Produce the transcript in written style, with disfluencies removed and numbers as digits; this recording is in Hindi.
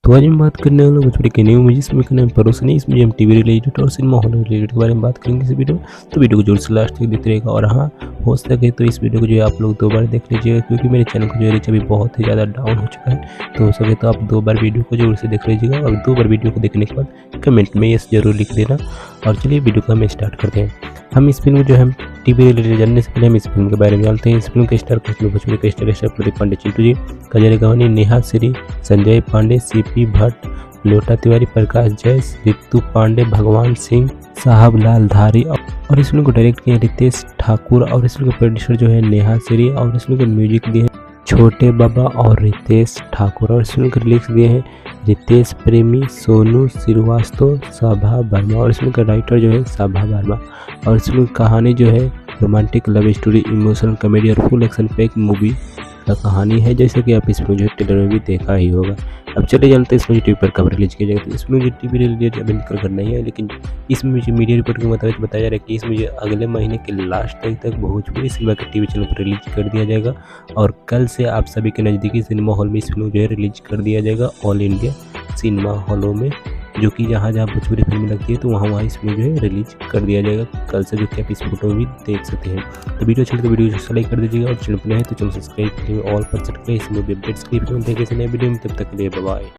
तो आज हम बात करने वाले भोजपुरी के न्यू मूवीज में का नाम परोसनी। इस मूवी हम टीवी रिलेटेड और सिनेमा हॉल रिलेटेड के बारे में बात करेंगे इस वीडियो में। तो वीडियो को जोर से लास्ट तक देखते रहेगा और हाँ, हो सके तो इस वीडियो को जो है आप लोग 2 बार देख लीजिएगा, क्योंकि मेरे चैनल को जो रीच अभी बहुत ही ज़्यादा डाउन हो चुका है। तो हो सके तो आप 2 बार वीडियो को जरूर से देख लीजिएगा और 2 बार वीडियो को देखने के बाद कमेंट में यस जरूर लिख देना। और चलिए वीडियो को हम स्टार्ट करते हैं। हम इस फिल्म जो है टीवी रिलेटेड जानने से पहले हम इस फिल्म के बारे में जानते हैं। इस फिल्म के स्टार कास्ट में भोजपुरी के स्टार प्रदीप पांडे चिंटू जी, कजरी गवानी, नेहा श्री, संजय पांडे, सीपी भट्ट, लोटा तिवारी, प्रकाश जैस, रितु पांडे, भगवान सिंह, साहब लाल धारी। और इस फिल्म को डायरेक्ट किया रितेश ठाकुर और इस फिल्म के प्रोड्यूसर जो है नेहा श्री और इस फिल्म के म्यूजिक दिए हैं छोटे बाबा और रितेश ठाकुर। और इस फिल्म के लिरिक्स दिए हैं रितेश प्रेमी, सोनू श्रीवास्तव, साभा वर्मा और इस फिल्म का राइटर जो है साभा वर्मा। और इस फिल्म की कहानी जो है romantic love story, emotional comedy और फुल एक्शन पैक मूवी का कहानी है, जैसे कि आप इस प्रोजेक्ट ट्रेलर में भी देखा ही होगा। अब चले चलते इस टीवी पर कब रिलीज किया जाएगा। तो इसमें मुझे टीवी रिलेटेड अभी निकल कर नहीं है, लेकिन इसमें मुझे मीडिया रिपोर्ट के मुताबिक बताया जा रहा है कि इसमें मुझे अगले महीने के लास्ट तारीख तक भोजपुरी सिनेमा के टीवी चैनल पर रिलीज कर दिया जाएगा। और कल से आप सभी के नज़दीकी सिनेमा हॉल में इस फिल्म जो है रिलीज कर दिया जाएगा, ऑल इंडिया सिनेमा हॉलों में, जो कि जहाँ जहाँ भोजपुरी फिल्म लगती है तो वहाँ इस फिल्म जो है रिलीज कर दिया जाएगा कल से, जो कि आप इस फोटो में भी देख सकते हैं। तो वीडियो अच्छी लगे तो वीडियो को लाइक कर दीजिएगा और चैनल पर नए हैं तो चैनल सब्सक्राइब करिए, ऑल पर सेट करें इस मूवी अपडेट्स के लिए। देखें नए वीडियो में, तब तक के लिए बाय बाय।